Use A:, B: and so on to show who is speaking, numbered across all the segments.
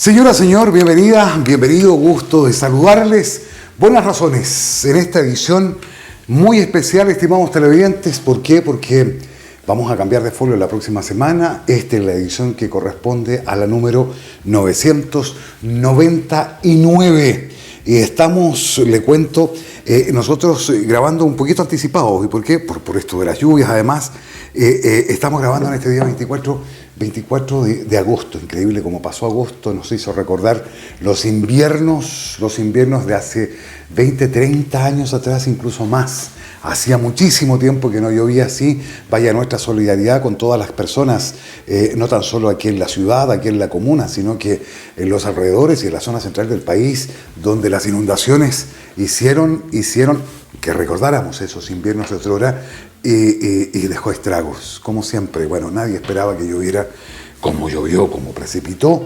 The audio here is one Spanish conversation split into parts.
A: Señora, señor, bienvenida, bienvenido, gusto de saludarles. Buenas razones en esta edición muy especial, estimados televidentes. ¿Por qué? Porque vamos a cambiar de folio la próxima semana. Esta es la edición que corresponde a la número 999. Y estamos, le cuento, nosotros grabando un poquito anticipados. ¿Y por qué? Por esto de las lluvias, además. Estamos grabando en este día 24 de agosto. Increíble cómo pasó agosto, nos hizo recordar los inviernos de hace 20, 30 años atrás, incluso más. Hacía muchísimo tiempo que no llovía así. Vaya nuestra solidaridad con todas las personas, no tan solo aquí en la ciudad, aquí en la comuna, sino que en los alrededores y en la zona central del país, donde las inundaciones hicieron que recordáramos esos inviernos de otrora y dejó estragos, como siempre. Bueno, nadie esperaba que lloviera como llovió, como precipitó.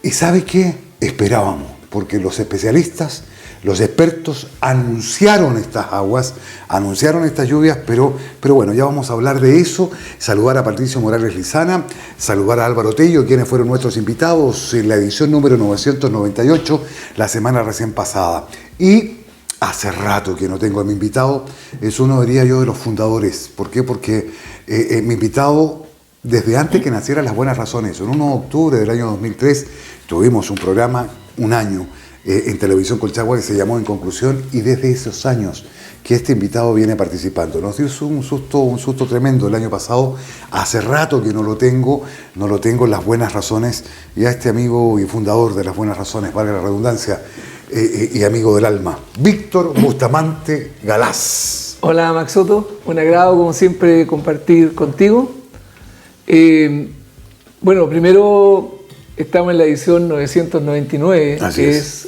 A: ¿Y sabe qué? Esperábamos, porque los especialistas, los expertos anunciaron estas aguas, anunciaron estas lluvias, pero bueno, ya vamos a hablar de eso. Saludar a Patricio Morales Lizana, saludar a Álvaro Tello, quienes fueron nuestros invitados en la edición número 998, la semana recién pasada. Y hace rato que no tengo a mi invitado, es uno, diría yo, de los fundadores. ¿Por qué? Porque mi invitado, desde antes que nacieran Las Buenas Razones, en 1 de octubre del año 2003, tuvimos un programa, un año, en Televisión Colchagua, que se llamó En Conclusión, y desde esos años que este invitado viene participando. Nos dio un susto tremendo el año pasado. Hace rato que no lo tengo en Las Buenas Razones, y a este amigo y fundador de Las Buenas Razones, valga la redundancia, y amigo del alma, Víctor Bustamante Galaz.
B: Hola Max Soto, un agrado como siempre compartir contigo. Bueno, primero estamos en la edición 999,
A: Así
B: que es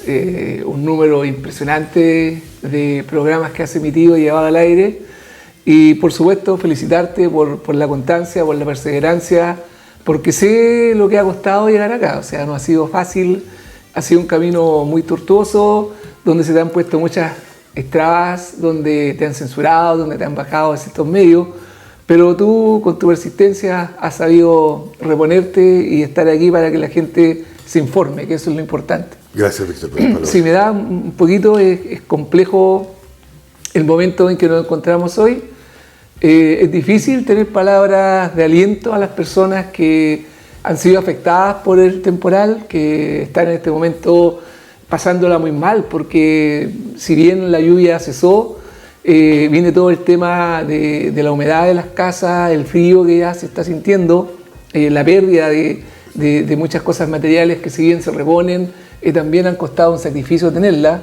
B: un número impresionante de programas que has emitido y llevado al aire. Y por supuesto felicitarte por la constancia, por la perseverancia, porque sé lo que ha costado llegar acá. O sea, no ha sido fácil. Ha sido un camino muy tortuoso, donde se te han puesto muchas trabas, donde te han censurado, donde te han bajado de ciertos medios, pero tú con tu persistencia has sabido reponerte y estar aquí para que la gente se informe, que eso es lo importante.
A: Gracias, Víctor, por el valor.
B: Si me da un poquito, es complejo el momento en que nos encontramos hoy. Es difícil tener palabras de aliento a las personas que han sido afectadas por el temporal, que están en este momento pasándola muy mal, porque si bien la lluvia cesó, viene todo el tema de la humedad de las casas, el frío que ya se está sintiendo, la pérdida de muchas cosas materiales que si bien se reponen, también han costado un sacrificio tenerla.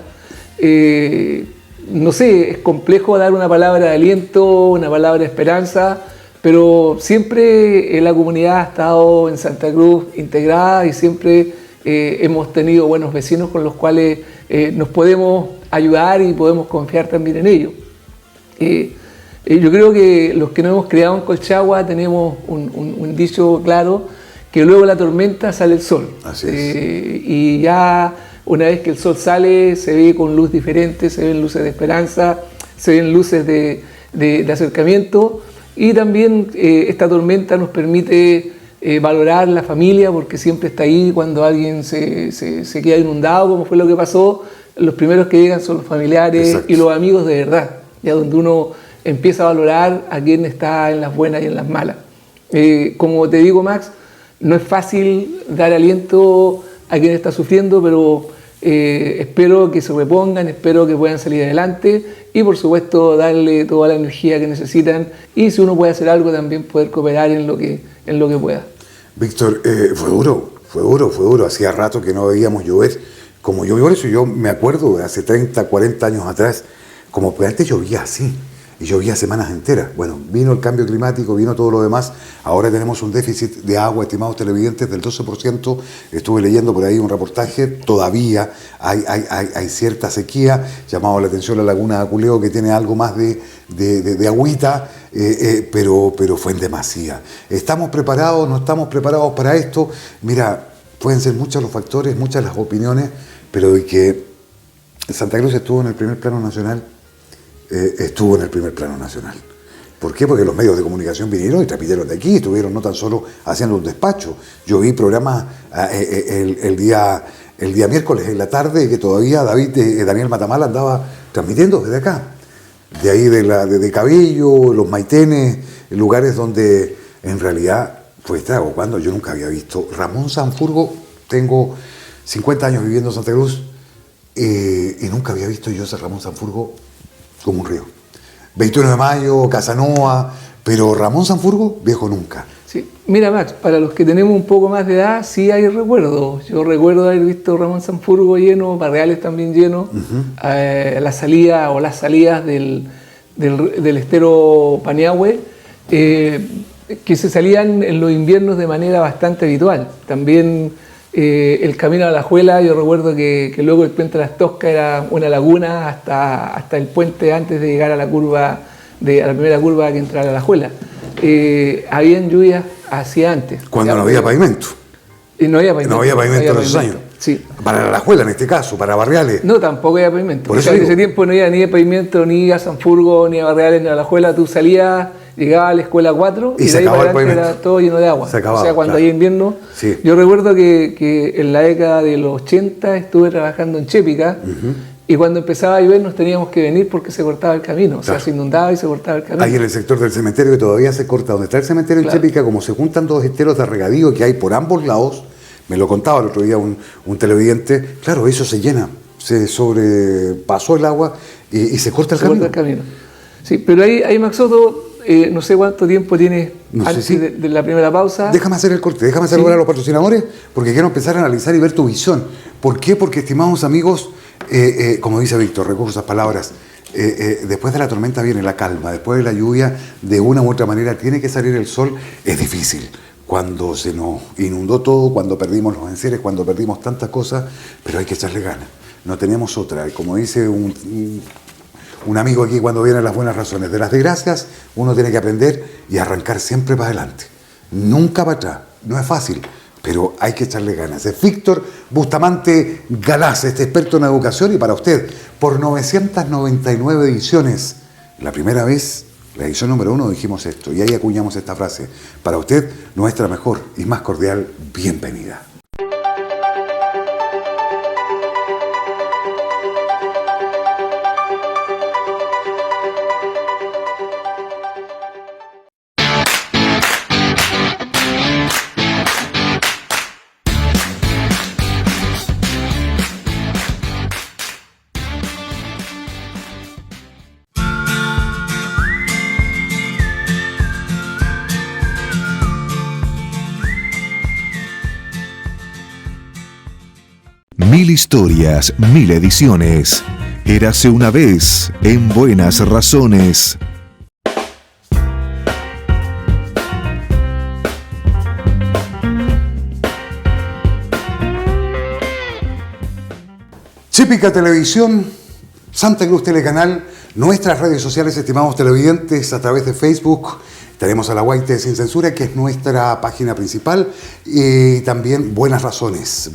B: No sé, es complejo dar una palabra de aliento, una palabra de esperanza, pero siempre la comunidad ha estado en Santa Cruz integrada y siempre hemos tenido buenos vecinos con los cuales nos podemos ayudar y podemos confiar también en ellos. Yo creo que los que nos hemos criado en Colchagua tenemos un dicho claro, que luego de la tormenta sale el sol.
A: Así es.
B: Y ya una vez que el sol sale se ve con luz diferente, se ven luces de esperanza, se ven luces de acercamiento. Y también esta tormenta nos permite valorar la familia, porque siempre está ahí cuando alguien se queda inundado, como fue lo que pasó. Los primeros que llegan son los familiares. Exacto. Y los amigos de verdad, ya donde uno empieza a valorar a quien está en las buenas y en las malas. Como te digo, Max, no es fácil dar aliento a quien está sufriendo, pero espero que se repongan, espero que puedan salir adelante y por supuesto darle toda la energía que necesitan, y si uno puede hacer algo también poder cooperar en lo que pueda.
A: Víctor, fue duro, hacía rato que no veíamos llover como llovió. Eso yo me acuerdo de hace 30, 40 años atrás, como que antes llovía así, y llovía semanas enteras. Bueno, vino el cambio climático, vino todo lo demás. Ahora tenemos un déficit de agua, estimados televidentes, del 12%. Estuve leyendo por ahí un reportaje. Todavía hay cierta sequía. Llamado la atención la laguna de Aculeo, que tiene algo más de agüita, pero fue en demasía. ¿Estamos preparados? ¿No estamos preparados para esto? Mira, pueden ser muchos los factores, muchas las opiniones, pero de que Santa Cruz estuvo en el primer plano nacional, ¿Por qué? Porque los medios de comunicación vinieron y transmitieron de aquí, estuvieron no tan solo haciendo un despacho. Yo vi programas el día miércoles en la tarde que todavía Daniel Matamala andaba transmitiendo desde acá. De ahí de Cabello, Los Maitenes, lugares donde en realidad fue estrago. Cuando yo nunca había visto Ramón Sanfurgo, tengo 50 años viviendo en Santa Cruz y nunca había visto yo ese Ramón Sanfurgo como un río. 21 de mayo, Casanova, pero Ramón Sanfurgo, viejo nunca.
B: Sí. Mira, Max, para los que tenemos un poco más de edad, sí hay recuerdos. Yo recuerdo haber visto Ramón Sanfurgo lleno, Barreales también lleno, la salida o las salidas del estero Paniagüe, que se salían en los inviernos de manera bastante habitual. También el camino a Alajuela, yo recuerdo que luego el puente de las Toscas era una laguna hasta el puente antes de llegar a la curva, a la primera curva que entraba a Alajuela. Habían lluvias hacia antes.
A: Cuando no había pavimento.
B: No había pavimento.
A: No había pavimento en esos años.
B: Sí.
A: Para la Alajuela en este caso, para Barriales.
B: No, tampoco había pavimento.
A: Por eso
B: en ese tiempo no había ni de pavimento, ni a Sanfurgo, ni a Barriales, ni a Alajuela. Tú salías, llegabas a la escuela 4 y de ahí para adelante era todo lleno de agua.
A: Se acababa,
B: o sea, cuando
A: claro.
B: había invierno.
A: Sí.
B: Yo recuerdo que en la década de los 80 estuve trabajando en Chépica. Y cuando empezaba a llover nos teníamos que venir porque se cortaba el camino. O sea, se inundaba y se cortaba el camino.
A: Ahí en el sector del cementerio que todavía se corta, donde está el cementerio en Chépica, como se juntan dos esteros de regadío que hay por ambos lados, me lo contaba el otro día un televidente, claro, eso se llena, se sobrepasó el agua y se corta el camino.
B: Corta el camino. Sí, pero ahí Max Soto, no sé cuánto tiempo tienes antes de la primera pausa.
A: Déjame hacer el corte, déjame saludar a los patrocinadores, porque quiero empezar a analizar y ver tu visión. ¿Por qué? Porque, estimados amigos, como dice Víctor, recojo esas palabras, después de la tormenta viene la calma, después de la lluvia, de una u otra manera, tiene que salir el sol. Es difícil. Cuando se nos inundó todo, cuando perdimos los enseres, cuando perdimos tantas cosas, pero hay que echarle ganas. No tenemos otra. Como dice un amigo aquí cuando vienen las buenas razones, de las desgracias uno tiene que aprender y arrancar siempre para adelante. Nunca para atrás. No es fácil, pero hay que echarle ganas. Es Víctor Bustamante Galaz, este experto en educación, y para usted, por 999 ediciones, la primera vez, la edición número 1, dijimos esto, y ahí acuñamos esta frase. Para usted, nuestra mejor y más cordial bienvenida.
C: Mil historias, mil ediciones. Érase una vez, en Buenas Razones.
A: Chépica Televisión, Santa Cruz Telecanal, nuestras redes sociales, estimados televidentes, a través de Facebook. Tenemos a La Guaite Sin Censura, que es nuestra página principal, y también Buenas Razones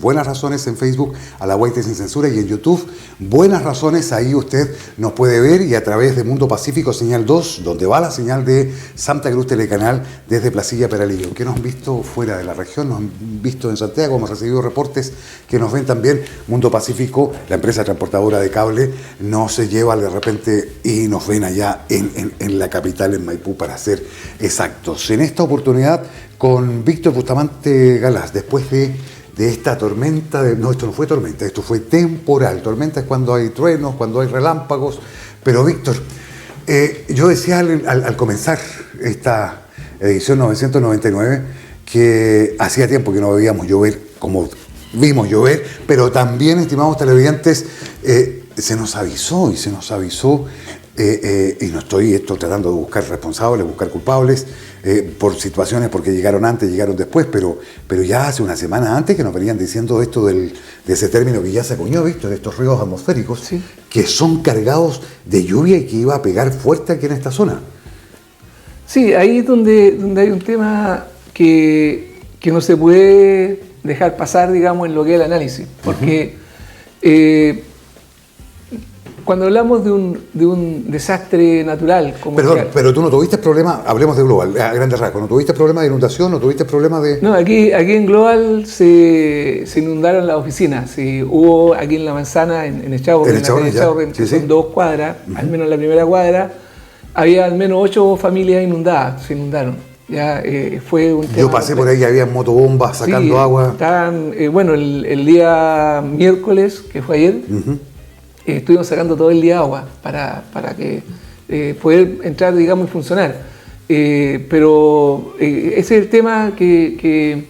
A: en Facebook, a La Guaite Sin Censura, y en YouTube, Buenas Razones, ahí usted nos puede ver, y a través de Mundo Pacífico, señal 2, donde va la señal de Santa Cruz Telecanal desde Placilla Peralillo, que nos han visto fuera de la región, nos han visto en Santiago, hemos recibido reportes que nos ven también. Mundo Pacífico, la empresa transportadora de cable, nos lleva de repente y nos ven allá en la capital, en Maipú, para hacer exactos. En esta oportunidad con Víctor Bustamante Galaz, después de esta tormenta, no, esto no fue tormenta, esto fue temporal. Tormenta es cuando hay truenos, cuando hay relámpagos. Pero Víctor, yo decía al comenzar esta edición 999 que hacía tiempo que no veíamos llover como vimos llover, pero también, estimados televidentes, se nos avisó y no estoy tratando de buscar responsables, buscar culpables por situaciones, porque llegaron antes, llegaron después, pero ya hace una semana antes que nos venían diciendo esto de ese término que ya se acuñó, ¿viste? De estos ríos atmosféricos, sí, que son cargados de lluvia y que iba a pegar fuerte aquí en esta zona. Sí, ahí es donde hay un tema que no se puede dejar pasar, digamos, en lo que es el análisis, porque
B: cuando hablamos de un desastre natural, como
A: Perdón, pero tú no tuviste problema, hablemos de Global, a grandes rasgos, ¿no tuviste problema de inundación, no tuviste problema de...?
B: No, aquí en Global se inundaron las oficinas. Hubo aquí en La Manzana, en Echaurren, en Echaurren,
A: sí,
B: son 2 cuadras, al menos en la primera cuadra, había al menos 8 familias inundadas, se inundaron. Ya fue un tema.
A: Yo pasé por ahí y había motobombas sacando agua.
B: Estaban, bueno, el día miércoles, que fue ayer, estuvimos sacando todo el día agua para que poder entrar, digamos, y funcionar. Pero ese es el tema que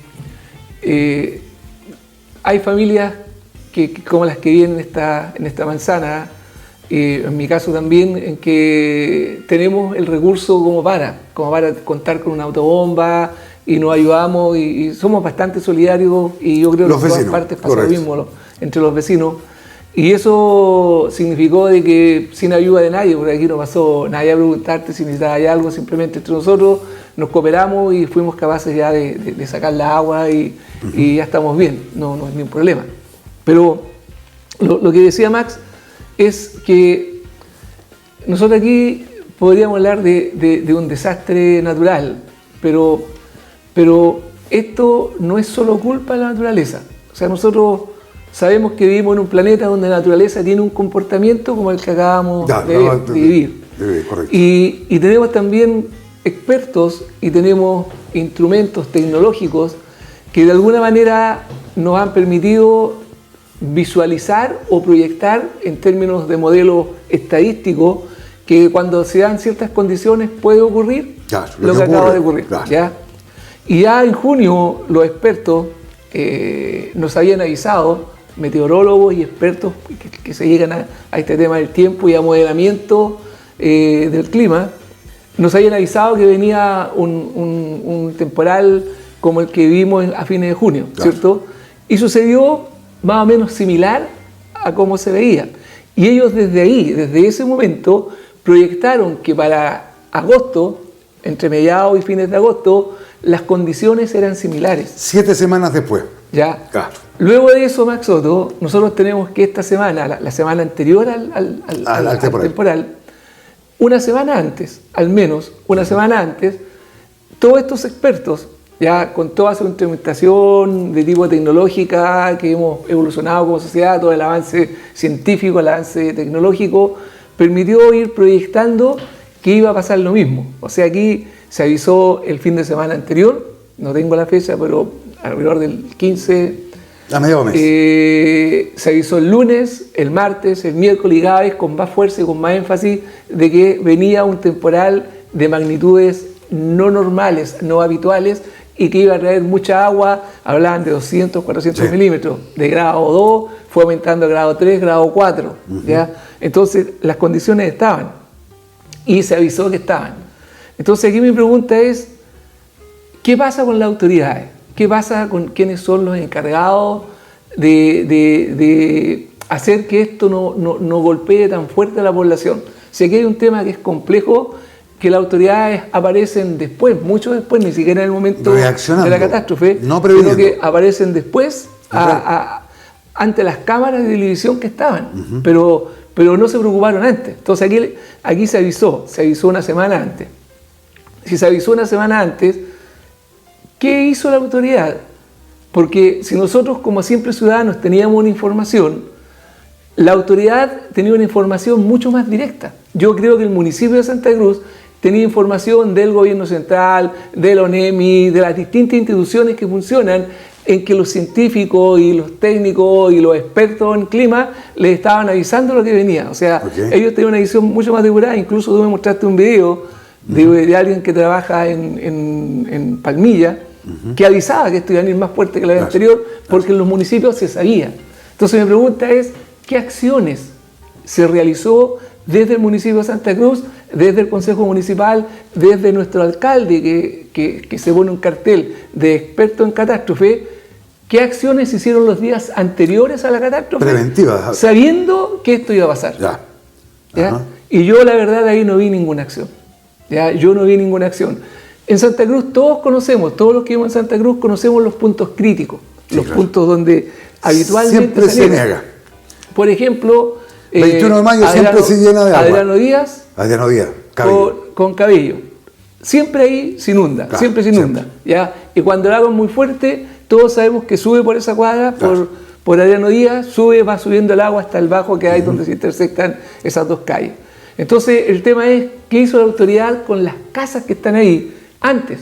B: hay familias como las que viven en esta manzana, en mi caso también, en que tenemos el recurso como para contar con una autobomba y nos ayudamos y somos bastante solidarios, y yo creo que en todas partes pasa lo mismo entre los vecinos. Y eso significó de que sin ayuda de nadie, porque aquí no pasó nadie a preguntarte si necesitabas algo, simplemente entre nosotros nos cooperamos y fuimos capaces ya de sacar la agua y ya estamos bien, no es ningún problema. Pero lo que decía Max es que nosotros aquí podríamos hablar de un desastre natural, pero esto no es solo culpa de la naturaleza. O sea, nosotros sabemos que vivimos en un planeta donde la naturaleza tiene un comportamiento como el que acabamos de vivir.
A: Correcto.
B: Y tenemos también expertos y tenemos instrumentos tecnológicos que de alguna manera nos han permitido visualizar o proyectar en términos de modelos estadísticos que cuando se dan ciertas condiciones puede ocurrir lo que acaba de ocurrir.
A: Claro.
B: ¿Ya? Y ya en junio los expertos nos habían avisado, meteorólogos y expertos que se llegan a este tema del tiempo y a modelamiento del clima, nos habían avisado que venía un temporal como el que vimos a fines de junio, ¿cierto? Y sucedió más o menos similar a cómo se veía. Y ellos desde ese momento, proyectaron que para agosto, entre mediados y fines de agosto, las condiciones eran similares.
A: 7 semanas después.
B: Ya.
A: Claro.
B: Luego de eso, Max Soto, nosotros tenemos que esta semana, la semana anterior al temporal, una semana antes, al menos una semana antes, todos estos expertos, ya con toda su instrumentación de tipo tecnológica que hemos evolucionado como sociedad, todo el avance científico, el avance tecnológico, permitió ir proyectando que iba a pasar lo mismo. O sea, aquí se avisó el fin de semana anterior, no tengo la fecha, pero alrededor del 15.
A: A medio mes.
B: Se avisó el lunes, el martes, el miércoles y cada vez con más fuerza y con más énfasis de que venía un temporal de magnitudes no normales, no habituales, y que iba a traer mucha agua. Hablaban de 200, 400 milímetros, de grado 2, fue aumentando a grado 3, grado 4. ¿Ya? Entonces las condiciones estaban y se avisó que estaban. Entonces aquí mi pregunta es, ¿qué pasa con las autoridades? ¿Qué pasa con quienes son los encargados de hacer que esto no golpee tan fuerte a la población? Si aquí hay un tema que es complejo, que las autoridades aparecen después, mucho después, ni siquiera en el momento de la catástrofe, sino que aparecen después ante las cámaras de televisión que estaban, pero no se preocuparon antes. Entonces aquí se avisó una semana antes. Si se avisó una semana antes, ¿qué hizo la autoridad? Porque si nosotros como siempre ciudadanos teníamos una información, la autoridad tenía una información mucho más directa. Yo creo que el municipio de Santa Cruz tenía información del gobierno central, de la ONEMI, de las distintas instituciones que funcionan, en que los científicos y los técnicos y los expertos en clima les estaban avisando lo que venía. O sea, ellos tenían una visión mucho más depurada. Incluso tú me mostraste un video de alguien que trabaja en Palmilla, que avisaba que esto iba a ir más fuerte que la vez anterior, porque en los municipios se sabía. Entonces mi pregunta es, ¿qué acciones se realizó desde el municipio de Santa Cruz, desde el Consejo Municipal, desde nuestro alcalde que se pone un cartel de experto en catástrofe? ¿Qué acciones se hicieron los días anteriores a la catástrofe?
A: Preventivas.
B: Sabiendo que esto iba a pasar.
A: ¿Ya?
B: Y yo la verdad ahí no vi ninguna acción. Yo no vi ninguna acción. En Santa Cruz todos los que vivimos en Santa Cruz conocemos los puntos críticos, los puntos donde habitualmente
A: siempre se niega.
B: Por ejemplo,
A: 21 de mayo siempre se llena de agua.
B: Adriano Díaz.
A: Adriano Díaz, Cabello.
B: Con Cabello. Siempre ahí se inunda,
A: Claro,
B: siempre se inunda. ¿Ya? Y cuando el agua es muy fuerte, todos sabemos que sube por esa cuadra,
A: Claro.
B: por Adriano Díaz, va subiendo el agua hasta el bajo que hay donde se intersectan esas dos calles. Entonces, el tema es, ¿qué hizo la autoridad con las casas que están ahí? Antes,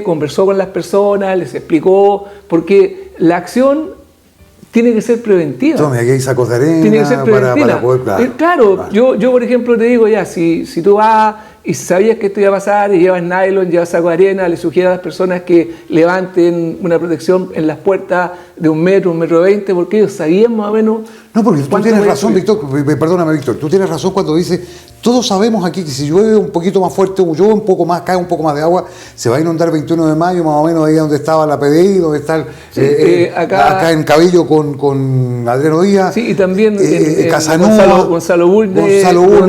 B: conversó con las personas, les explicó, porque la acción tiene que ser preventiva.
A: Tome, aquí hay sacos de arena
B: Tiene que ser preventiva.
A: para poder...
B: Claro. Yo, por ejemplo, te digo ya, si tú vas y sabías que esto iba a pasar y llevas nylon, llevas saco de arena, le sugiero a las personas que levanten una protección en las puertas de 1 metro 20, porque ellos sabían más o menos...
A: No, porque tú tienes razón, Víctor, perdóname, Víctor, tú tienes razón cuando dices, todos sabemos aquí que si llueve un poquito más fuerte, o llueve un poco más, cae un poco más de agua, se va a inundar 21 de mayo, más o menos ahí donde estaba la PDI, donde está acá en Cabello con Adriano Díaz.
B: Sí, y también
A: Casanova,
B: Gonzalo Bulnes,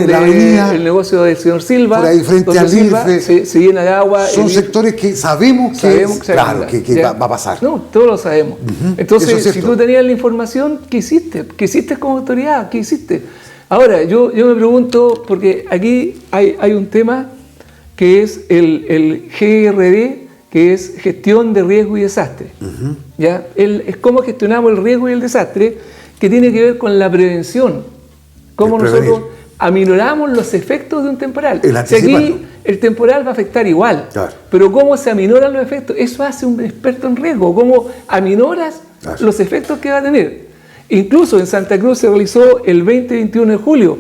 A: la avenida,
B: el negocio del señor Silva,
A: por ahí frente al IFE,
B: se llena de agua.
A: Son sectores que sabemos que va a pasar.
B: No, todos lo sabemos. Entonces, si tú tenías la información, ¿qué hiciste? ¿Qué hiciste como autoridad? ¿Qué hiciste? Ahora, yo me pregunto, porque aquí hay un tema que es el GRD, que es Gestión de Riesgo y Desastre. ¿Ya? Es cómo gestionamos el riesgo y el desastre, que tiene que ver con la prevención. Cómo nosotros aminoramos los efectos de un temporal. Si aquí el temporal va a afectar igual, claro, pero cómo se aminoran los efectos, eso hace un experto en riesgo. Cómo aminoras los efectos que va a tener. Incluso en Santa Cruz se realizó el 20-21 de julio,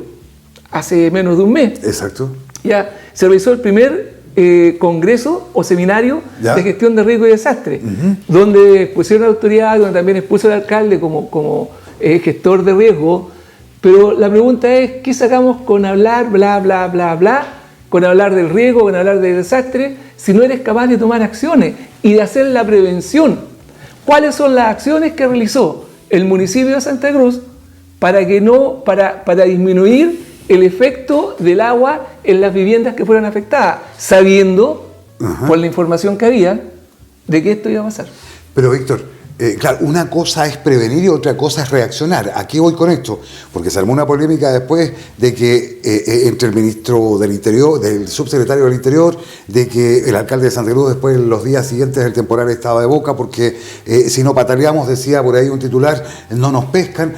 B: hace menos de un mes.
A: Exacto.
B: Ya se realizó el primer congreso o seminario de gestión de riesgo y desastre, donde pusieron autoridades, donde también expuso el alcalde como gestor de riesgo. Pero la pregunta es, ¿qué sacamos con hablar bla, bla, bla, bla? Con hablar del riesgo, con hablar del desastre, si no eres capaz de tomar acciones y de hacer la prevención. ¿Cuáles son las acciones que realizó el municipio de Santa Cruz para disminuir el efecto del agua en las viviendas que fueran afectadas, sabiendo, por la información que había, de que esto iba a pasar?
A: Pero, Víctor, claro, una cosa es prevenir y otra cosa es reaccionar. ¿A qué voy con esto? Porque se armó una polémica después de que entre el ministro del Interior, del subsecretario del Interior, de que el alcalde de Santa Cruz después los días siguientes del temporal estaba de boca porque si no pataleamos, decía por ahí un titular, no nos pescan,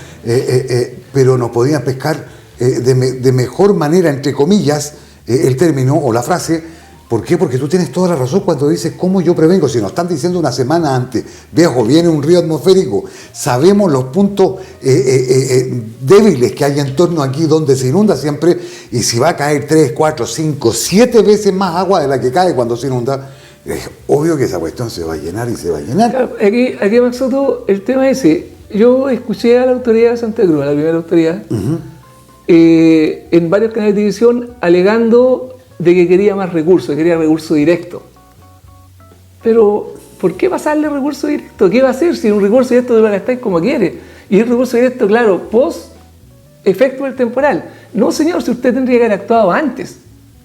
A: pero nos podían pescar de mejor manera, entre comillas, el término o la frase. ¿Por qué? Porque tú tienes toda la razón cuando dices, ¿cómo yo prevengo? Si nos están diciendo una semana antes, viejo, viene un río atmosférico, sabemos los puntos débiles que hay en torno aquí donde se inunda siempre, y si va a caer 3, 4, 5, 7 veces más agua de la que cae cuando se inunda, es obvio que esa cuestión se va a llenar y se va a llenar.
B: Aquí Max Soto, el tema es ese. Yo escuché a la autoridad de Santa Cruz, a la primera autoridad, en varios canales de televisión alegando de que quería más recursos, quería recurso directo. Pero, ¿por qué pasarle recurso directo? ¿Qué va a hacer si un recurso directo lo gastáis como quiere? Y el recurso directo, claro, post efecto del temporal. No, señor, si usted tendría que haber actuado antes.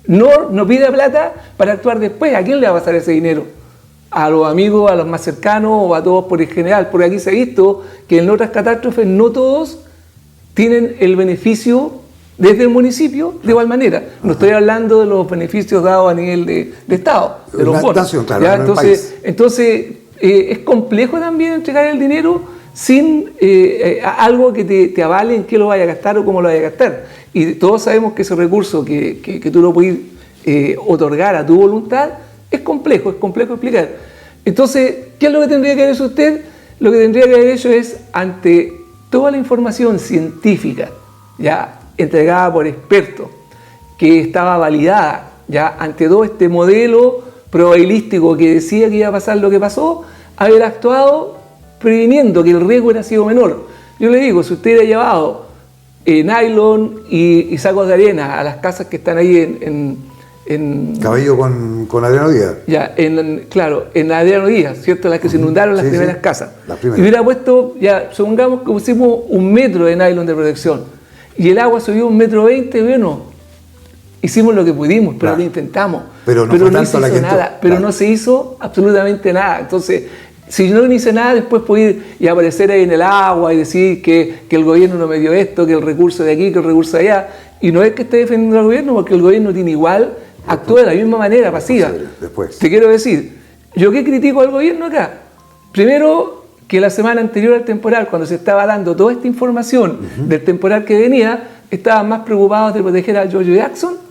B: No pida plata para actuar después. ¿A quién le va a pasar ese dinero? A los amigos, a los más cercanos o a todos por el general. Porque aquí se ha visto que en otras catástrofes no todos tienen el beneficio desde el municipio de igual manera. No estoy hablando de los beneficios dados a nivel de Estado, de los bonos. Claro, entonces es complejo también entregar el dinero sin algo que te avale en qué lo vaya a gastar o cómo lo vaya a gastar. Y todos sabemos que ese recurso que tú lo puedes otorgar a tu voluntad es complejo explicar. Entonces, ¿qué es lo que tendría que haber hecho usted? Lo que tendría que haber hecho es, ante toda la información científica, ya entregada por expertos, que estaba validada, ya ante todo este modelo probabilístico que decía que iba a pasar lo que pasó, haber actuado previniendo que el riesgo era sido menor. Yo le digo, si usted hubiera llevado nylon y sacos de arena a las casas que están ahí en
A: Cabello con Adriano Díaz.
B: Ya, en Adriano Díaz, ¿cierto? Las que se inundaron las primeras casas. Y hubiera puesto, ya, supongamos que pusimos 1 metro de nylon de protección. Y el agua subió 1,20 m, bueno, hicimos lo que pudimos, pero lo intentamos.
A: Pero no se hizo nada,
B: pero no se hizo absolutamente nada. Entonces, Si no dice nada, después puede ir y aparecer ahí en el agua y decir que el gobierno no me dio esto, que el recurso de aquí, que el recurso de allá. Y no es que esté defendiendo al gobierno, porque el gobierno tiene igual, actúa de la misma manera, pasiva.
A: Después.
B: Te quiero decir, ¿yo qué critico al gobierno acá? Primero, que la semana anterior al temporal, cuando se estaba dando toda esta información del temporal que venía, estaban más preocupados de proteger a Giorgio Jackson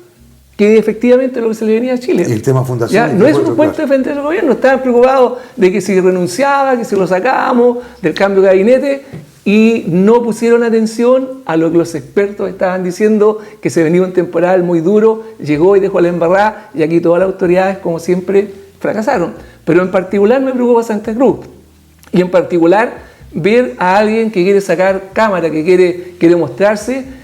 B: que efectivamente lo que se le venía a Chile.
A: El tema fundación.
B: No es un cuento defender al gobierno, estaban preocupados de que si renunciaba, que si lo sacábamos, del cambio de gabinete, y no pusieron atención a lo que los expertos estaban diciendo, que se venía un temporal muy duro, llegó y dejó la embarrada, y aquí todas las autoridades, como siempre, fracasaron. Pero en particular me preocupa Santa Cruz, y en particular ver a alguien que quiere sacar cámara, que quiere mostrarse,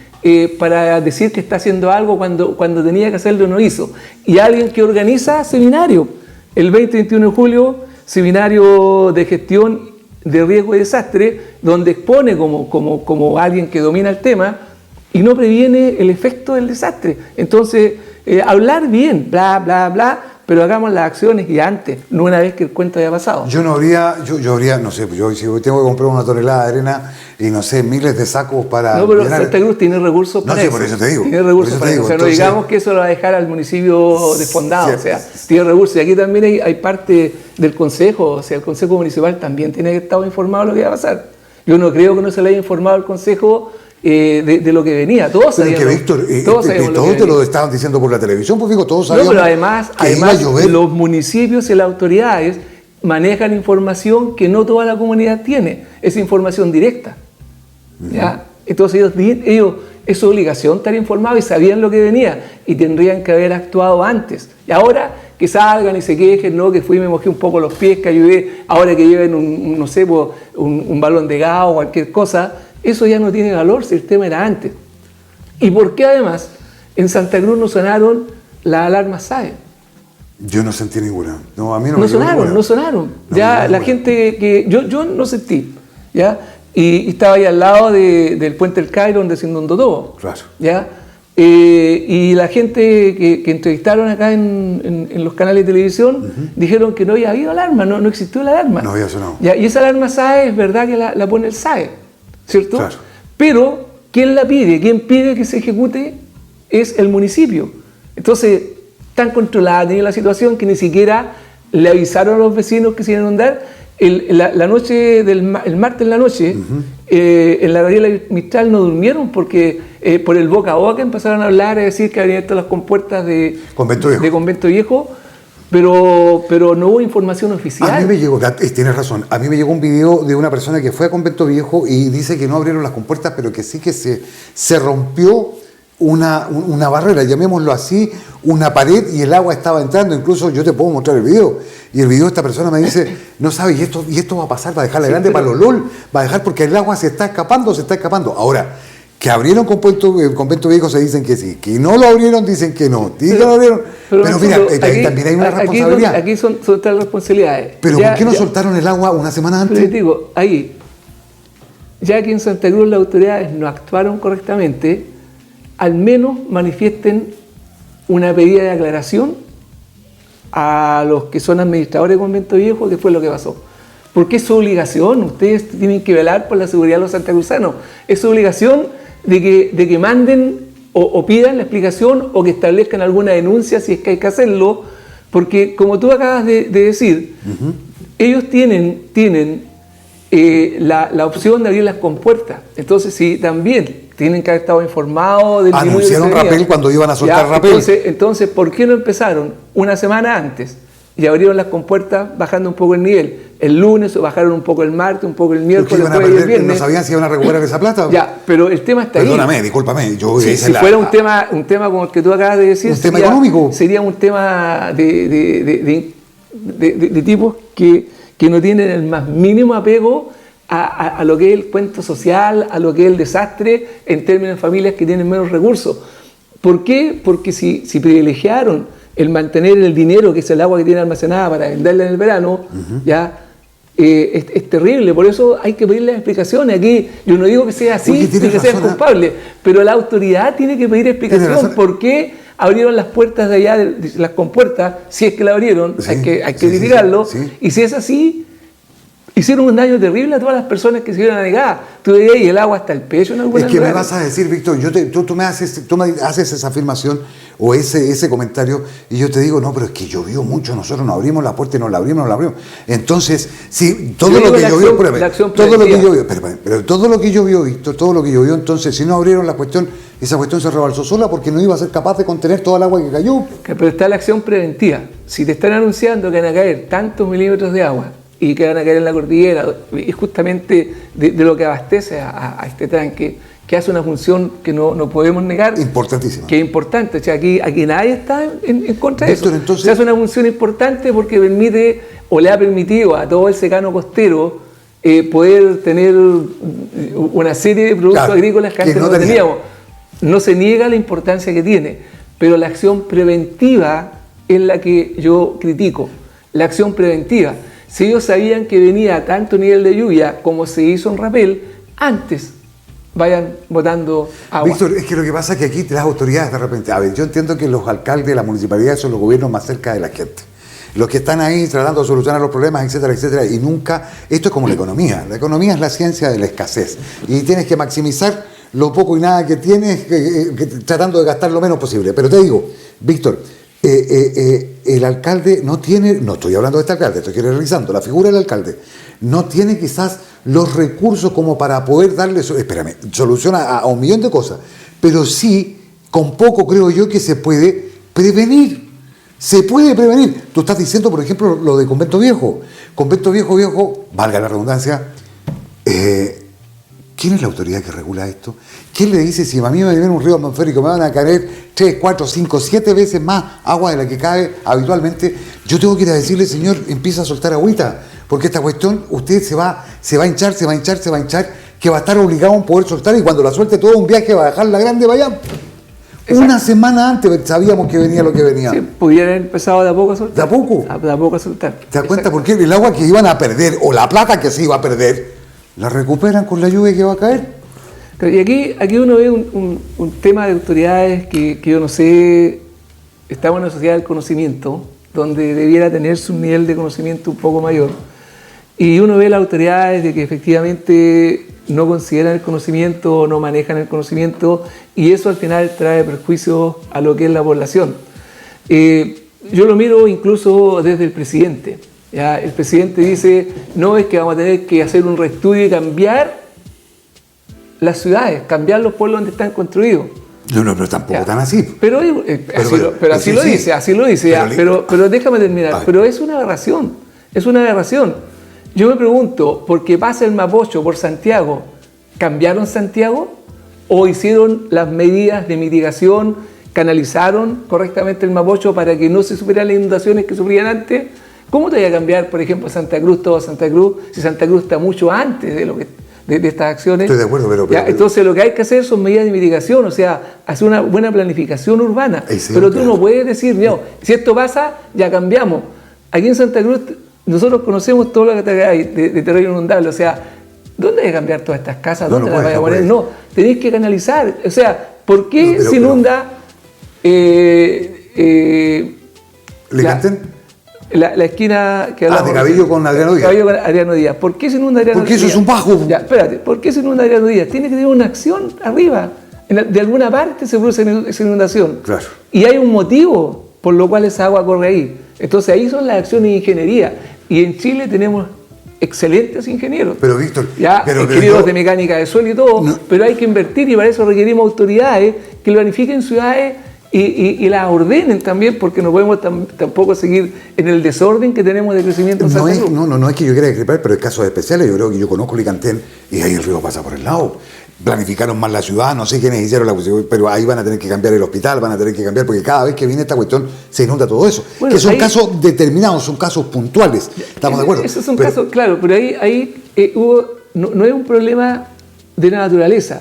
B: para decir que está haciendo algo cuando tenía que hacerlo no hizo. Y alguien que organiza seminario. El 20-21 de julio, seminario de gestión de riesgo y desastre, donde expone como alguien que domina el tema y no previene el efecto del desastre. Entonces, hablar bien, bla, bla, bla, pero hagamos las acciones y antes, no una vez que el cuento haya pasado.
A: Yo habría, no sé, yo si tengo que comprar una tonelada de arena y no sé, miles de sacos para...
B: No, pero Santa Cruz tiene recursos para eso.
A: No, sí, por eso te digo.
B: Tiene recursos para eso. O sea, no digamos que eso lo va a dejar al municipio desfondado. Sí, o sea, tiene recursos. Y aquí también hay parte del consejo, o sea, el consejo municipal también tiene que estar informado de lo que va a pasar. Yo no creo que no se le haya informado al consejo de lo que venía. Todos sabíamos.
A: Pero que Víctor, todos te lo estaban diciendo por la televisión, pues digo, todos sabíamos.
B: No, pero además los municipios y las autoridades manejan información que no toda la comunidad tiene. Es información directa. ¿Ya? Entonces ellos es su obligación estar informados y sabían lo que venía y tendrían que haber actuado antes. Y ahora que salgan y se quejen, ¿no? Que fui y me mojé un poco los pies, que ayudé, ahora que lleven un balón de gas o cualquier cosa, eso ya no tiene valor si el tema era antes. ¿Y por qué además en Santa Cruz no sonaron las alarmas SAE?
A: Yo no sentí ninguna. No, a mí
B: no sonaron. Ya la gente que... Yo no sentí, ¿ya? Y estaba ahí al lado del Puente del Cairo, donde se inundó todo.
A: Claro.
B: ¿Ya? Y la gente que entrevistaron acá en los canales de televisión dijeron que no había habido alarma, no existió la alarma.
A: No había sonado.
B: ¿Ya? Y esa alarma SAE es verdad que la pone el SAE, ¿cierto?
A: Claro.
B: Pero, ¿quién la pide? ¿Quién pide que se ejecute? Es el municipio. Entonces, tan controlada tenía la situación que ni siquiera le avisaron a los vecinos que se iban a inundar. La noche el martes en la noche, en la Gabriela Mistral no durmieron porque por el boca a boca empezaron a hablar, a decir que habían abierto las compuertas de Convento Viejo, pero no hubo información oficial.
A: A mí me llegó, tienes razón, a mí me llegó un video de una persona que fue a Convento Viejo y dice que no abrieron las compuertas, pero que sí que se rompió una barrera, llamémoslo así, una pared, y el agua estaba entrando. Incluso yo te puedo mostrar el video, y el video esta persona me dice, no sabe, y esto va a pasar, va a dejar la grande para los LOL, va a dejar porque el agua se está escapando. Ahora, que abrieron Convento Viejo se dicen que sí, que no lo abrieron dicen que no, dicen que lo abrieron, pero mira, aquí, también hay una responsabilidad.
B: Aquí son otras responsabilidades.
A: Pero ¿por qué no soltaron el agua una semana antes?
B: Pero les digo, ahí, ya que en Santa Cruz las autoridades no actuaron correctamente, al menos manifiesten una pedida de aclaración a los que son administradores de Convento Viejo de qué fue lo que pasó. Porque es su obligación, ustedes tienen que velar por la seguridad de los santacruzanos. Es su obligación de que manden o pidan la explicación o que establezcan alguna denuncia si es que hay que hacerlo, porque como tú acabas de decir, ellos tienen la opción de abrir las compuertas. Entonces, sí, también tienen que haber estado informados del
A: anunciaron rapel cuando iban a soltar rapel.
B: Entonces, ¿por qué no empezaron una semana antes y abrieron las compuertas bajando un poco el nivel? El lunes, o bajaron un poco el martes, un poco el miércoles, el viernes.
A: ¿No sabían si iban a recuperar esa plata?
B: Ya, pero el tema está
A: Perdóname, discúlpame.
B: Si fuera un tema como el que tú acabas de decir,
A: tema económico.
B: Sería un tema de tipos que no tienen el más mínimo apego a lo que es el cuento social, a lo que es el desastre en términos de familias que tienen menos recursos. ¿Por qué? Porque si privilegiaron el mantener el dinero, que es el agua que tienen almacenada para venderla en el verano, ya es terrible. Por eso hay que pedirle explicaciones. Aquí yo no digo que sea así ni que sea culpable, pero la autoridad tiene que pedir explicación. ¿Por qué abrieron las puertas de allá, las compuertas? Si es que la abrieron, hay que verificarlo. Y si es así, hicieron un daño terrible a todas las personas que se vieron anegadas. Tú veías y el agua hasta el pecho en algunas
A: Es que
B: lugares.
A: me vas a decir, Víctor, tú me haces esa afirmación o ese comentario y yo te digo, no, pero es que llovió mucho, nosotros nos abrimos la puerta y nos la abrimos. Entonces, sí, todo lo que llovió, todo lo que llovió, pero todo lo que llovió, Víctor, todo lo que llovió, entonces, si no abrieron la cuestión, esa cuestión se rebalsó sola porque no iba a ser capaz de contener toda el agua que cayó.
B: Pero está la acción preventiva. Si te están anunciando que van a caer tantos milímetros de agua y que van a caer en la cordillera, es justamente de lo que abastece a este tanque, que hace una función que no podemos negar.
A: Importantísima.
B: Que es importante. O sea, aquí nadie está en contra de eso.
A: Entonces,
B: se hace una función importante porque permite, o le ha permitido a todo el secano costero poder tener una serie de productos agrícolas que antes no teníamos. No se niega la importancia que tiene, pero la acción preventiva es la que yo critico. La acción preventiva. Si ellos sabían que venía tanto nivel de lluvia como se hizo en Rapel, antes vayan botando agua.
A: Víctor, es que lo que pasa es que aquí las autoridades de repente, a ver, yo entiendo que los alcaldes de la municipalidad son los gobiernos más cerca de la gente. Los que están ahí tratando de solucionar los problemas, etcétera, etcétera, y nunca, esto es como la economía es la ciencia de la escasez, y tienes que maximizar lo poco y nada que tienes, tratando de gastar lo menos posible. Pero te digo, Víctor, el alcalde no estoy hablando de este alcalde, estoy realizando la figura del alcalde, no tiene quizás los recursos como para poder darle, solución a un millón de cosas, pero sí, con poco creo yo que se puede prevenir. Se puede prevenir. Tú estás diciendo, por ejemplo, lo de Convento Viejo. Convento Viejo, valga la redundancia, ¿quién es la autoridad que regula esto? ¿Quién le dice si a mí me viene un río atmosférico me van a caer 3, 4, 5, 7 veces más agua de la que cae habitualmente? Yo tengo que ir a decirle, señor, empieza a soltar agüita, porque esta cuestión usted se va a hinchar, que va a estar obligado a poder soltar y cuando la suelte todo un viaje va a dejar la grande, vaya. Exacto. Una semana antes sabíamos que venía lo que venía.
B: Sí, pudieran haber empezado de a poco a soltar.
A: ¿De a poco?
B: De a poco a soltar.
A: ¿Te das cuenta? Porque el agua que iban a perder o la plata que se iba a perder, la recuperan con la lluvia que va a caer.
B: Y aquí uno ve un tema de autoridades que yo no sé, estamos en una sociedad del conocimiento, donde debiera tenerse un nivel de conocimiento un poco mayor. Y uno ve las autoridades de que efectivamente no consideran el conocimiento, no manejan el conocimiento, y eso al final trae perjuicios a lo que es la población. Yo lo miro incluso desde el presidente. ¿Ya? El presidente dice, no, es que vamos a tener que hacer un reestudio y cambiar las ciudades, cambiar los pueblos donde están construidos.
A: No, pero tampoco tan así.
B: Pero así lo dice, pero déjame terminar. Pero es una aberración, Yo me pregunto, ¿por qué pasa el Mapocho por Santiago? ¿Cambiaron Santiago? ¿O hicieron las medidas de mitigación, canalizaron correctamente el Mapocho para que no se sufrieran las inundaciones que sufrían antes? ¿Cómo te voy a cambiar, por ejemplo, Santa Cruz, todo Santa Cruz, si Santa Cruz está mucho antes de estas acciones?
A: Estoy de acuerdo, pero
B: entonces lo que hay que hacer son medidas de mitigación, o sea, hacer una buena planificación urbana. Pero tú no puedes decir, no, si esto pasa, ya cambiamos. Aquí en Santa Cruz nosotros conocemos todo lo que hay de terreno inundable, o sea, ¿dónde hay que cambiar todas estas casas? ¿Dónde las vaya a poner? No, tenéis que canalizar. O sea, ¿por qué se inunda la esquina que hablamos?
A: De Gavillo con Adriano Díaz.
B: Gavillo con Adriano Díaz. ¿Por qué se inunda Adriano Díaz?
A: Porque eso es un bajo.
B: Ya, espérate, ¿por qué se inunda Adriano Díaz? Tiene que tener una acción arriba. De alguna parte se produce esa inundación.
A: Claro.
B: Y hay un motivo por lo cual esa agua corre ahí. Entonces ahí son las acciones de ingeniería. Y en Chile tenemos excelentes ingenieros.
A: Pero Víctor,
B: ingenieros de mecánica de suelo y todo, pero hay que invertir y para eso requerimos autoridades que planifiquen ciudades y las ordenen también, porque no podemos tampoco seguir en el desorden que tenemos de crecimiento en Santa Cruz.
A: No es que yo quiera discrepar, pero hay casos especiales. Yo creo que yo conozco Licantén y ahí el río pasa por el lado. Planificaron mal la ciudad, no sé quiénes hicieron la cuestión, pero ahí van a tener que cambiar el hospital, van a tener que cambiar, porque cada vez que viene esta cuestión se inunda todo eso. Bueno, que son casos determinados, son casos puntuales. ¿Estamos de acuerdo?
B: Esos son casos, claro, pero ahí no es un problema de la naturaleza.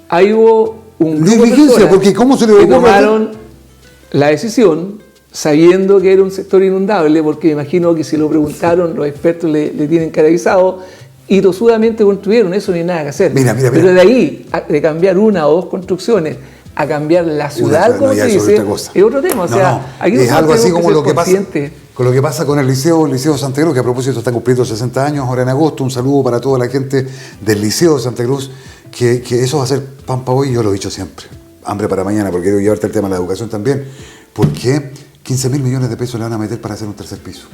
B: Ahí hubo un grupo de personas
A: porque ¿cómo se le
B: que tomaron la decisión sabiendo que era un sector inundable, porque me imagino que si lo preguntaron, los expertos le tienen que haber avisado, y tosudamente construyeron, eso no hay nada que hacer.
A: Mira.
B: Pero de ahí, de cambiar una o dos construcciones, a cambiar la ciudad,
A: No,
B: como
A: ya
B: se
A: eso es
B: dice,
A: otra cosa.
B: es otro tema. O sea, aquí
A: es algo así como lo que pasa
B: conscientes.
A: con lo que pasa con el Liceo Santa Cruz, que a propósito está cumpliendo 60 años ahora en agosto. Un saludo para toda la gente del Liceo de Santa Cruz, que eso va a ser pan para hoy, yo lo he dicho siempre. Hambre para mañana, porque quiero llevarte el tema de la educación también. ¿Por qué 15.000 millones de pesos le van a meter para hacer un tercer piso?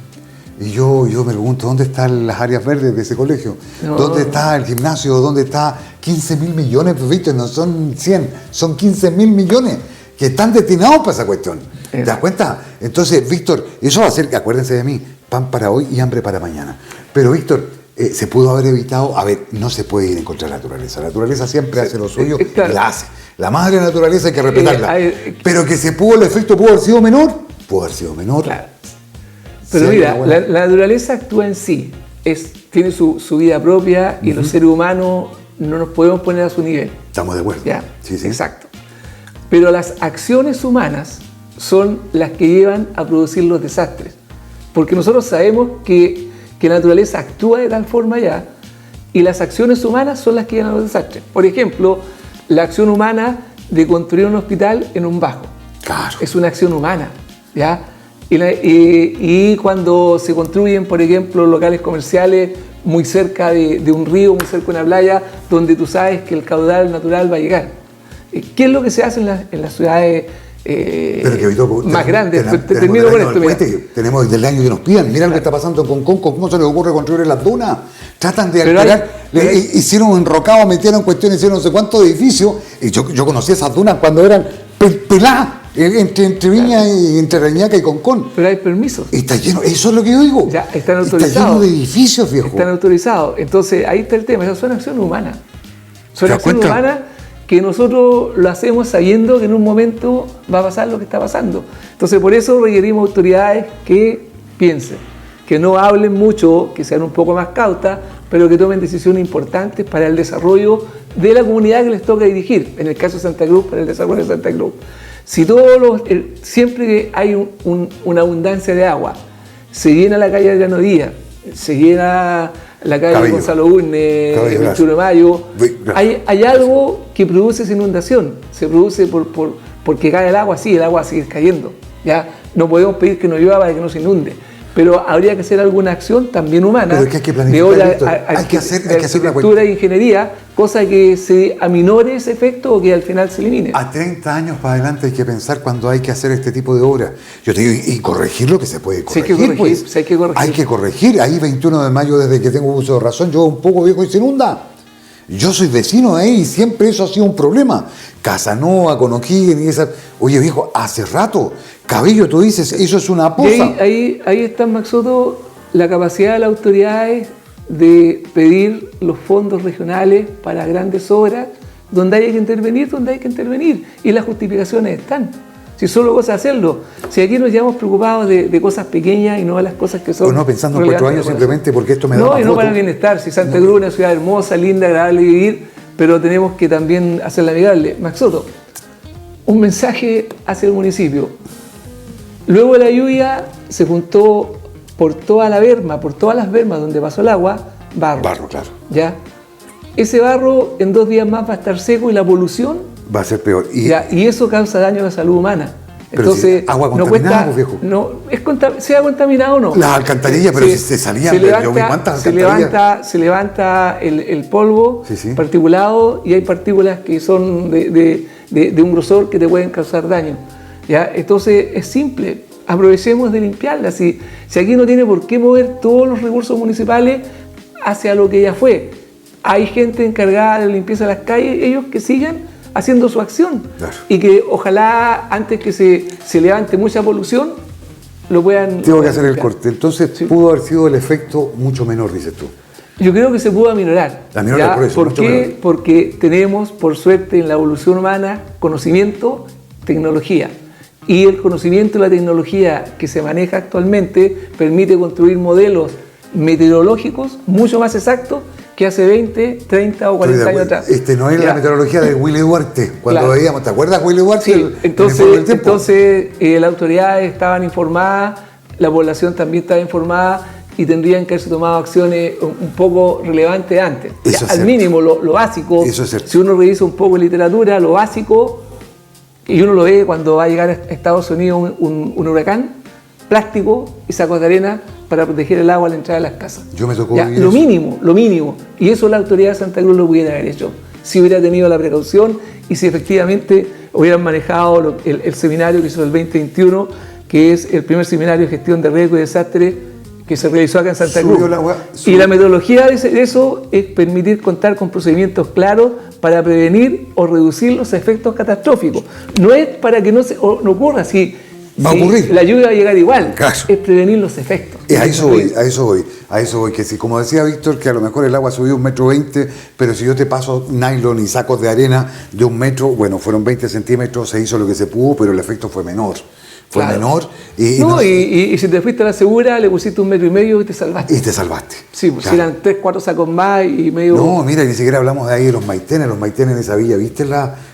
A: Y yo me pregunto, ¿dónde están las áreas verdes de ese colegio? No. ¿Dónde está el gimnasio? ¿Dónde está 15.000 millones? Víctor, no son 100, son 15.000 millones que están destinados para esa cuestión. ¿Te das cuenta? Entonces, Víctor, eso va a ser, acuérdense de mí, pan para hoy y hambre para mañana. Pero, Víctor, se pudo haber evitado, no se puede ir en contra de la naturaleza. La naturaleza siempre hace lo suyo y la hace. La madre naturaleza hay que respetarla. Pero que el efecto pudo haber sido menor, Claro.
B: Pero mira, la naturaleza actúa en sí, tiene su vida propia y los seres humanos no nos podemos poner a su nivel.
A: Estamos de acuerdo.
B: ¿Ya?
A: Sí.
B: Exacto. Pero las acciones humanas son las que llevan a producir los desastres. Porque nosotros sabemos que la naturaleza actúa de tal forma ya, y las acciones humanas son las que llevan a los desastres. Por ejemplo, la acción humana de construir un hospital en un bajo.
A: Claro.
B: Es una acción humana, ¿ya? Y cuando se construyen, por ejemplo, locales comerciales muy cerca de un río, muy cerca de una playa, donde tú sabes que el caudal natural va a llegar. ¿Qué es lo que se hace en las ciudades más grandes? Termino con esto.
A: Tenemos desde el año que nos pidan. Mira lo que está pasando con Concon, cómo se les ocurre construir en las dunas. Tratan de alterar. Hicieron un enrocado, metieron cuestiones, hicieron no sé cuántos edificios. Y yo conocí esas dunas cuando eran peladas. Entre Viña y entre Reñaca y Concón.
B: Pero hay permisos.
A: Está lleno, eso es lo que yo digo.
B: Ya, están autorizados.
A: Está lleno de edificios, viejo.
B: Están autorizados. Entonces, ahí está el tema. Esas son acciones humanas. Son acciones humanas que nosotros lo hacemos sabiendo que en un momento va a pasar lo que está pasando. Entonces, por eso requerimos autoridades que piensen, que no hablen mucho, que sean un poco más cautas, pero que tomen decisiones importantes para el desarrollo de la comunidad que les toca dirigir. En el caso de Santa Cruz, para el desarrollo de Santa Cruz. Si siempre que hay una abundancia de agua, se llena la calle de Granadía, se llena la calle de Gonzalo Urne, 21 de Mayo, hay algo que produce esa inundación, se produce porque cae el agua, sí, el agua sigue cayendo, ¿ya? No podemos pedir que no llueva para que no se inunde, pero habría que hacer alguna acción también humana,
A: pero es que hay que planificar, hay que hacer
B: arquitectura e ingeniería, cosa que se aminore ese efecto o que al final se elimine.
A: A 30 años para adelante hay que pensar cuando hay que hacer este tipo de obras. Yo te digo, y corregir lo que se puede corregir. Hay que corregir. Ahí 21 de mayo, desde que tengo uso de razón, yo un poco viejo y se inunda. Yo soy vecino de ahí y siempre eso ha sido un problema. Casanova, con O'Higgins y esa. Oye, viejo, hace rato. Cabello, tú dices, eso es una poza.
B: Ahí está, Max Soto, la capacidad de las autoridades de pedir los fondos regionales para grandes obras, donde hay que intervenir, y las justificaciones están. Si solo cosa hacerlo. Si aquí nos llevamos preocupados de cosas pequeñas y no de las cosas que son...
A: O no pensando en 4 años simplemente porque esto me da más
B: No, y no para el bienestar. Si Santa Cruz es una ciudad hermosa, linda, agradable de vivir, pero tenemos que también hacerla amigable. Max Soto, un mensaje hacia el municipio. Luego de la lluvia se juntó por toda la berma, por todas las bermas donde pasó el agua, barro.
A: Barro, claro.
B: ¿Ya? Ese barro en 2 días más va a estar seco y la polución
A: va a ser peor.
B: Y eso causa daño a la salud humana.
A: Pero
B: entonces,
A: si agua contaminada, pues, viejo.
B: Sea contaminado o no.
A: Las alcantarillas, pero si se salían, yo vi cuántas alcantarillas.
B: Se levanta el polvo particulado y hay partículas que son de un grosor que te pueden causar daño. ¿Ya? Entonces es simple, aprovechemos de limpiarla. Si aquí no tiene por qué mover todos los recursos municipales hacia lo que ya fue. Hay gente encargada de la limpieza de las calles, ellos que sigan haciendo su acción. Claro. Y que ojalá antes que se levante mucha polución lo puedan...
A: Tengo que hacer el corte. Entonces pudo haber sido el efecto mucho menor, dices tú.
B: Yo creo que se pudo aminorar.
A: Por eso,
B: ¿Por qué? Porque tenemos, por suerte, en la evolución humana, conocimiento, tecnología. Y el conocimiento y la tecnología que se maneja actualmente permite construir modelos meteorológicos mucho más exactos que hace 20, 30 o 40 años atrás.
A: No es la meteorología de Willy Duarte, cuando veíamos, ¿te acuerdas Willy Duarte?
B: Sí, entonces las autoridades estaban informadas, la población también estaba informada y tendrían que haberse tomado acciones un poco relevantes antes. Al mínimo, lo básico, si uno revisa un poco de literatura, lo básico y uno lo ve cuando va a llegar a Estados Unidos un huracán, plástico y sacos de arena para proteger el agua al entrar a las casas.
A: Yo me tocó
B: Ya,
A: vivir
B: lo
A: eso.
B: mínimo. Y eso la autoridad de Santa Cruz lo pudiera haber hecho, si hubiera tenido la precaución y si efectivamente hubieran manejado el seminario que hizo el 2021, que es el primer seminario de gestión de riesgo y desastre que se realizó acá en Santa
A: Subió
B: Cruz.
A: el agua,
B: Y
A: subió.
B: la metodología de eso es permitir contar con procedimientos claros para prevenir o reducir los efectos catastróficos. No es para que no ocurra, si
A: Va a ocurrir.
B: la lluvia va a llegar igual,
A: Claro.
B: es prevenir los efectos.
A: A eso voy, que si, como decía Víctor, que a lo mejor el agua subió 1,20 m, pero si yo te paso nylon y sacos de arena de 1 metro, bueno, fueron 20 centímetros, se hizo lo que se pudo, pero el efecto fue menor. Fue
B: Claro.
A: menor
B: Y si te fuiste a la segura, le pusiste 1,5 m y te salvaste.
A: y te salvaste.
B: Sí, pues
A: Claro.
B: si eran 3, 4 sacos más y medio...
A: No, mira, ni siquiera hablamos de ahí de los maitenes en esa villa, ¿viste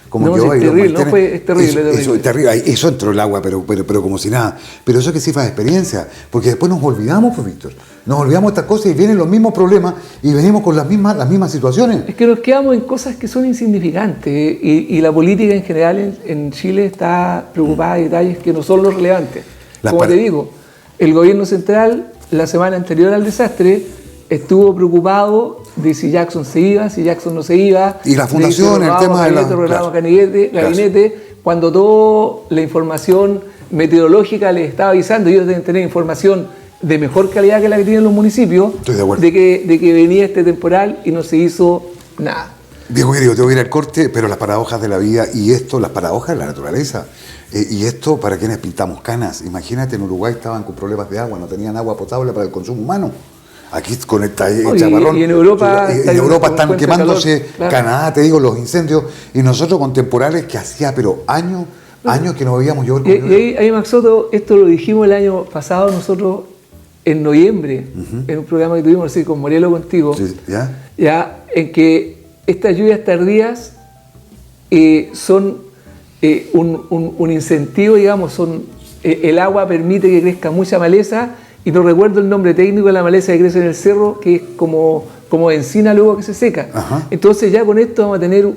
A: como
B: No,
A: quedó
B: sí,
A: ahí?
B: es
A: Los
B: terrible,
A: maitenes?
B: no, es terrible,
A: Eso,
B: terrible.
A: eso es terrible. Ahí, eso entró el agua, pero como si nada. Pero eso que sí fue experiencia, porque después nos olvidamos, pues, Víctor. Nos olvidamos de estas cosas y vienen los mismos problemas y venimos con las mismas situaciones.
B: Es que nos quedamos en cosas que son insignificantes y la política en general en Chile está preocupada de detalles que no son los relevantes. Como te digo, el gobierno central la semana anterior al desastre estuvo preocupado de si Jackson se iba, si Jackson no se iba.
A: Y la fundación, el tema de la...
B: Gabinete, cuando toda la información meteorológica les estaba avisando, ellos deben tener información de mejor calidad que la que tienen los municipios,
A: Estoy de acuerdo.
B: de que venía este temporal y no se hizo nada.
A: Diego querido, tengo que ir al corte, pero las paradojas de la vida y esto, las paradojas de la naturaleza. Y esto para quienes pintamos canas. Imagínate, en Uruguay estaban con problemas de agua, no tenían agua potable para el consumo humano. Aquí con el chaparrón.
B: Y en Europa,
A: están quemándose,
B: calor, claro.
A: Canadá, te digo, los incendios. Y nosotros con temporales que hacía, pero años que no veíamos llover.
B: Y ahí, Max Soto, esto lo dijimos el año pasado nosotros en noviembre, en un programa que tuvimos así con Morelo contigo,
A: Sí,
B: ya en que estas lluvias tardías son un incentivo, digamos, el agua permite que crezca mucha maleza, y no recuerdo el nombre técnico de la maleza que crece en el cerro, que es como encina luego que se seca.
A: Ajá.
B: Entonces ya con esto vamos a tener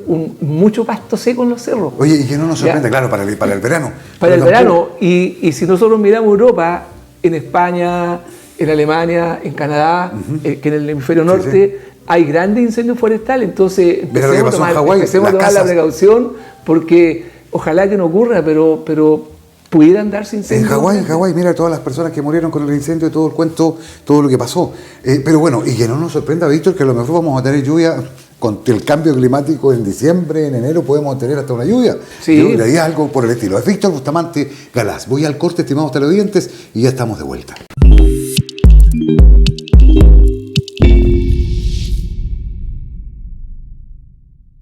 B: mucho pasto seco en los cerros.
A: Oye, y que no nos sorprende, claro, para el verano.
B: Para el
A: Pero
B: verano, y si nosotros miramos Europa, en España, en Alemania, en Canadá, que en el hemisferio norte hay grandes incendios forestales, entonces
A: Mira lo que pasó en Hawái,
B: empecemos a
A: las
B: tomar la
A: casas.
B: precaución, porque ojalá que no ocurra, pero pudieran darse incendios.
A: En Hawái, mira todas las personas que murieron con el incendio y todo el cuento, todo lo que pasó. Pero bueno, y que no nos sorprenda, Víctor, que a lo mejor vamos a tener lluvia con el cambio climático en diciembre, en enero podemos tener hasta una lluvia.
B: Sí.
A: Yo le diría algo por el estilo. Es Víctor Bustamante Galás. Voy al corte, estimados televidentes, y ya estamos de vuelta.